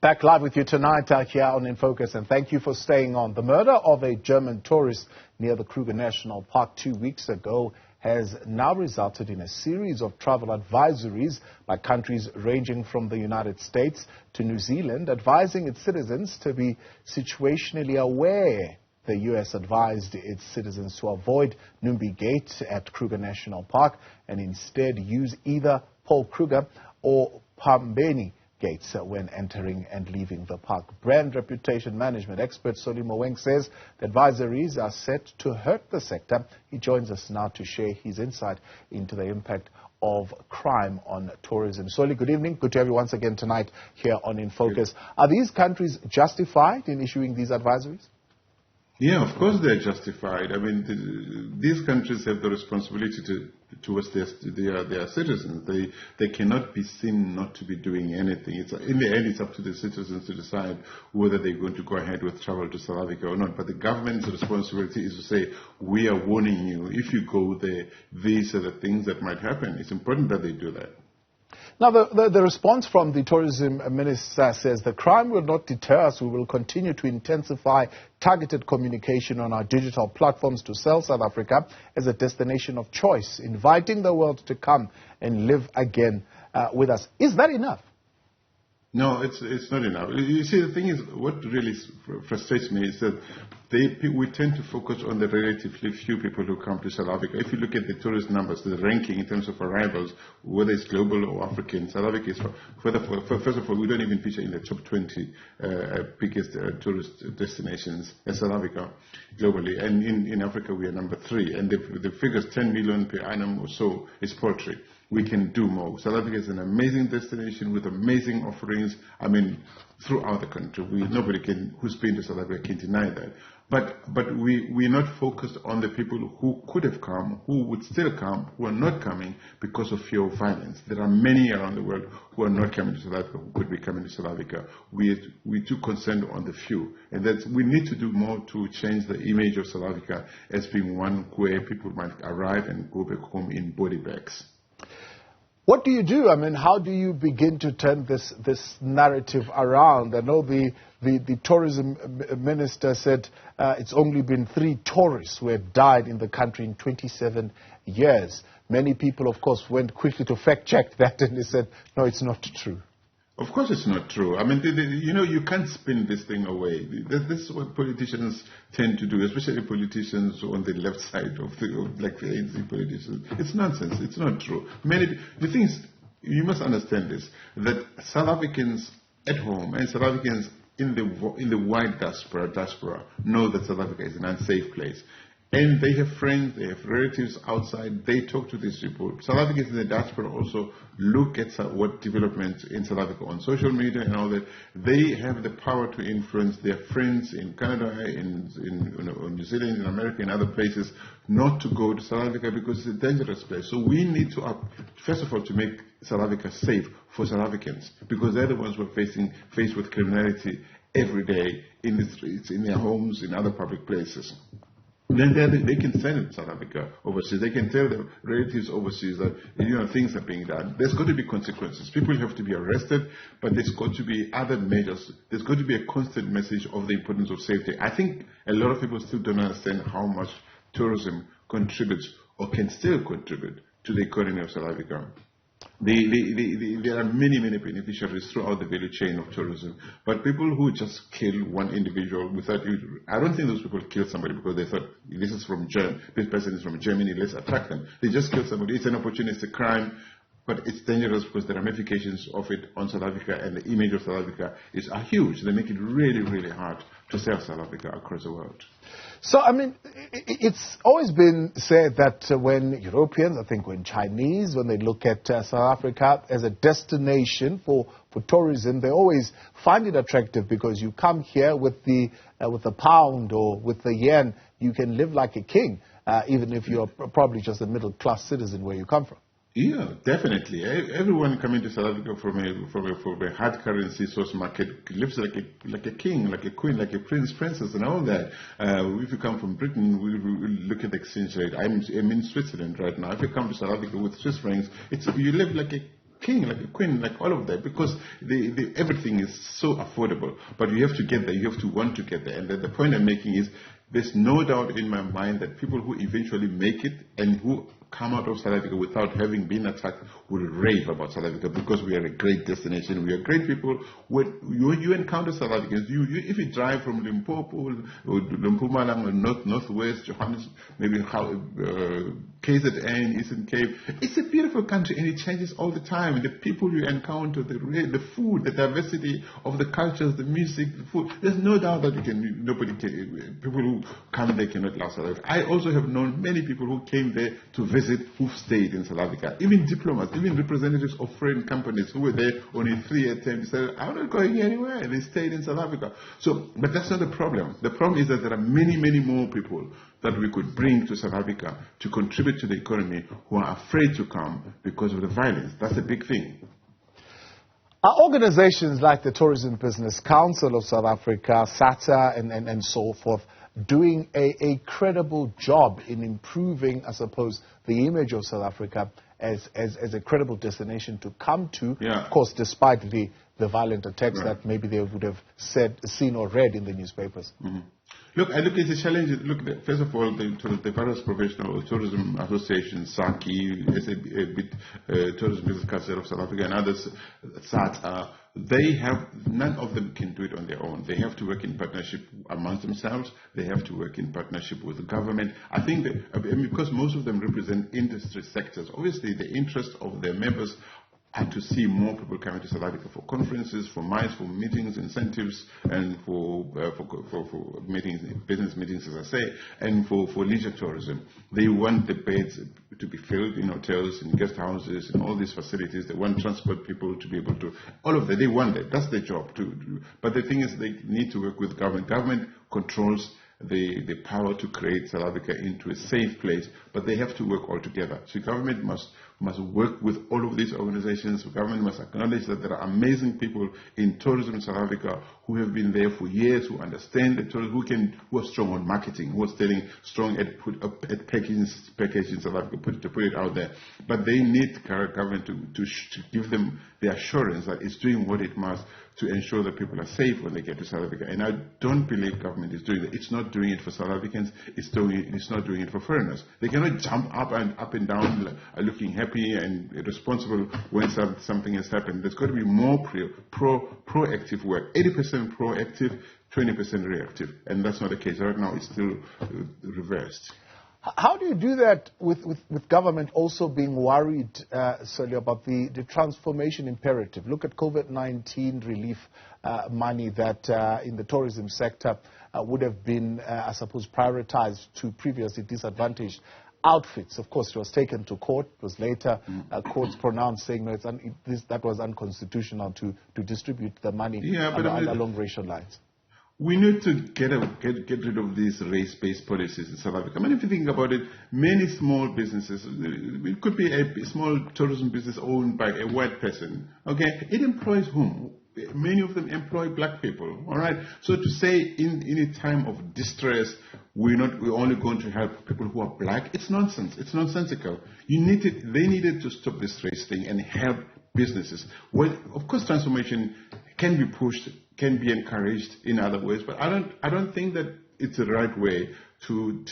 Back live with you tonight here on In Focus, and thank you for staying on. The murder of a German tourist near the Kruger National Park 2 weeks ago has now resulted in a series of travel advisories by countries ranging from the United States to New Zealand, advising its citizens to be situationally aware. The U.S. advised its citizens to avoid Numbi Gate at Kruger National Park and instead use either Paul Kruger or Pambeni gates when entering and leaving the park. Brand reputation management expert Moeng says the advisories are set to hurt the sector. He joins us now to share his insight into the impact of crime on tourism. Soli, good evening. Good to have you once again tonight here on In Focus. Are these countries justified in issuing these advisories? Yeah, of course they're justified. I mean, these countries have the responsibility towards their citizens. They cannot be seen not to be doing anything. In the end, it's up to the citizens to decide whether they're going to go ahead with travel to South Africa or not. But the government's responsibility is to say, we are warning you. If you go there, these are the things that might happen. It's important that they do that. Now, the response from the tourism minister says the crime will not deter us. We will continue to intensify targeted communication on our digital platforms to sell South Africa as a destination of choice, inviting the world to come and live again with us. Is that enough? No, it's not enough. You see, the thing is, what really frustrates me is that we tend to focus on the relatively few people who come to South Africa. If you look at the tourist numbers, the ranking in terms of arrivals, whether it's global or African, South Africa is, first of all, we don't even feature in the top 20 biggest tourist destinations in South Africa globally. And in Africa, we are number 3. And the figures 10 million per annum or so is paltry. We can do more. South Africa is an amazing destination with amazing offerings. I mean, throughout the country, nobody who's been to South Africa can deny that. But we're not focused on the people who could have come, who would still come, who are not coming because of fear of violence. There are many around the world who are not coming to South Africa, who could be coming to South Africa. We're too concerned on the few. And we need to do more to change the image of South Africa as being one where people might arrive and go back home in body bags. What do you do? I mean, how do you begin to turn this narrative around? I know the tourism minister said it's only been 3 tourists who have died in the country in 27 years. Many people, of course, went quickly to fact-check that, and they said, no, it's not true. Of course it's not true. I mean, you can't spin this thing away. This is what politicians tend to do, especially politicians on the left side like the ANC politicians. It's nonsense. It's not true. The thing is, you must understand this, that South Africans at home and South Africans in the wide diaspora know that South Africa is an unsafe place. And they have friends, they have relatives outside, they talk to these people. South Africans in the diaspora also look at what developments in South Africa on social media and all that. They have the power to influence their friends in Canada, in New Zealand, in America, in other places, not to go to South Africa because it's a dangerous place. So we need to, first of all, to make South Africa safe for South Africans because they're the ones who are faced with criminality every day in the streets, in their homes, in other public places. Then they can send South Africa overseas. They can tell their relatives overseas that things are being done. There's got to be consequences. People have to be arrested, but there's got to be other measures. There's got to be a constant message of the importance of safety. I think a lot of people still don't understand how much tourism contributes or can still contribute to the economy of South Africa. There are many beneficiaries throughout the value chain of tourism, but people who just kill one individual I don't think those people kill somebody because they thought this person is from Germany, let's attack them. They just kill somebody. It's an opportunistic crime, but it's dangerous because the ramifications of it on South Africa and the image of South Africa are huge. They make it really hard to sell South Africa across the world. So, I mean, it's always been said that when Europeans, when Chinese, when they look at South Africa as a destination for tourism, they always find it attractive because you come here with the pound or with the yen, you can live like a king, even if you're probably just a middle-class citizen where you come from. Yeah, definitely. Everyone coming to South Africa from a hard currency source market lives like a king, like a queen, like a princess, and all that. If you come from Britain, we look at the exchange rate. I'm in Switzerland right now. If you come to South Africa with Swiss francs, you live like a king, like a queen, like all of that, because everything is so affordable. But you have to get there, you have to want to get there. And the point I'm making is, there's no doubt in my mind that people who eventually make it and who come out of South Africa without having been attacked will rave about South Africa, because we are a great destination. We are great people. When you encounter South Africans, if you drive from Limpopo or Mpumalanga or Northwest, Johannesburg, maybe KZN, Eastern Cape, it's a beautiful country and it changes all the time. The people you encounter, the food, the diversity of the cultures, the music, the food. There's no doubt that people who come there cannot love South Africa. I also have known many people who came there to visit, who've stayed in South Africa. Even diplomats, even representatives of foreign companies who were there on a 3-year term, they said, I'm not going anywhere. They stayed in South Africa. So, but that's not the problem. The problem is that there are many, many more people that we could bring to South Africa to contribute to the economy who are afraid to come because of the violence. That's a big thing. Are organizations like the Tourism Business Council of South Africa, SATA, and so forth, doing a credible job in improving, I suppose, the image of South Africa as a credible destination to come to, of course, despite the violent attacks that maybe they would have seen or read in the newspapers? Mm-hmm. Look, it's a challenge. Look, first of all, the various professional tourism associations, SACI, Tourism Business Council of South Africa, and others, SATA, none of them can do it on their own. They have to work in partnership amongst themselves. They have to work in partnership with the government. I think that, because most of them represent industry sectors, obviously the interest of their members and to see more people coming to South Africa for conferences, for MICE, for meetings, incentives, and for meetings, business meetings, as I say, and for leisure tourism. They want the beds to be filled in hotels, in guest houses, in all these facilities. They want transport people to be able to, all of that. They want that. That's their job. But the thing is, they need to work with government. Government controls the power to create South Africa into a safe place, but they have to work all together. So government must work with all of these organizations. Government must acknowledge that there are amazing people in tourism in South Africa who have been there for years, who understand the tourism, who are strong on marketing, who are strong at packaging South Africa, to put it out there. But they need government to give them the assurance that it's doing what it must to ensure that people are safe when they get to South Africa. And I don't believe government is doing that. It's not doing it for South Africans. It's not doing it for foreigners. They cannot jump up and down looking happy and responsible when something has happened. There's got to be more proactive work. 80% proactive, 20% reactive. And that's not the case. Right now it's still reversed. How do you do that with government also being worried, Sally, about the transformation imperative? Look at COVID-19 relief money that in the tourism sector would have been, I suppose, prioritized to previously disadvantaged outfits. Of course, it was taken to court. It was later courts pronounced saying no, that was unconstitutional to distribute the money along racial lines. We need to get rid of these race-based policies in South Africa. I mean, if you think about it, many small businesses, it could be a small tourism business owned by a white person, okay? It employs whom? Many of them employ black people, all right? So to say in a time of distress, we're only going to help people who are black, it's nonsense. It's nonsensical. They needed to stop this race thing and help businesses. Well, of course, transformation can be pushed, can be encouraged in other ways, but I don't think that it's the right way to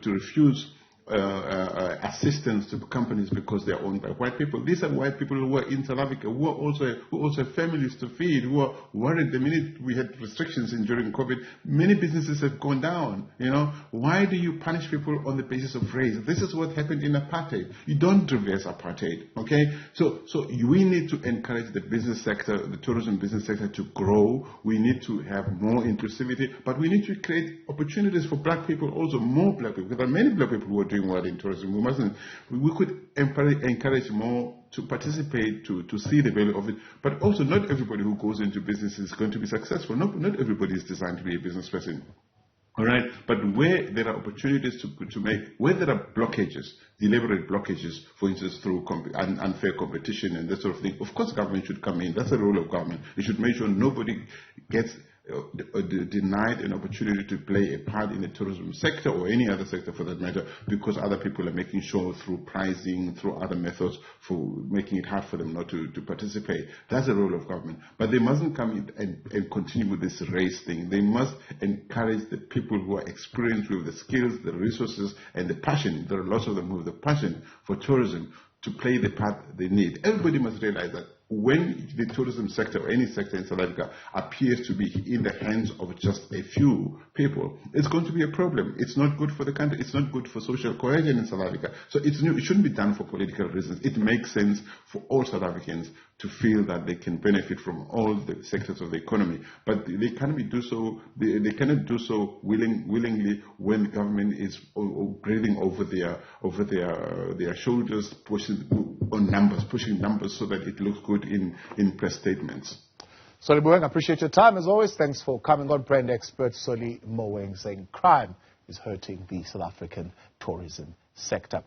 refuse assistance to companies because they're owned by white people. These are white people who are in South Africa, who also have families to feed, who are worried. The minute we had restrictions during COVID, many businesses have gone down. You know, why do you punish people on the basis of race? This is what happened in apartheid. You don't reverse apartheid, okay? So we need to encourage the business sector, the tourism business sector to grow. We need to have more inclusivity, but we need to create opportunities for black people, also more black people, because there are many black people who are doing well in tourism. We could encourage more to participate, to see the value of it. But also, not everybody who goes into business is going to be successful. Not everybody is designed to be a business person. All right, but where there are opportunities to make, where there are blockages, deliberate blockages, for instance, through unfair competition and that sort of thing, of course government should come in. That's the role of government. It should make sure nobody gets denied an opportunity to play a part in the tourism sector or any other sector for that matter, because other people are making sure through pricing, through other methods, for making it hard for them not to participate. That's the role of government. But they mustn't come in and continue with this race thing. They must encourage the people who are experienced with the skills, the resources, and the passion. There are lots of them who have the passion for tourism to play the part they need. Everybody must realize that when the tourism sector or any sector in South Africa appears to be in the hands of just a few people, it's going to be a problem. It's not good for the country. It's not good for social cohesion in South Africa. So it shouldn't be done for political reasons. It makes sense for all South Africans to feel that they can benefit from all the sectors of the economy. But they cannot do so. They cannot do so willingly when the government is breathing over their shoulders, pushing numbers so that it looks good in press statements. Solly Moeng, I appreciate your time as always. Thanks for coming on. Brand expert Solly Moeng saying crime is hurting the South African tourism sector.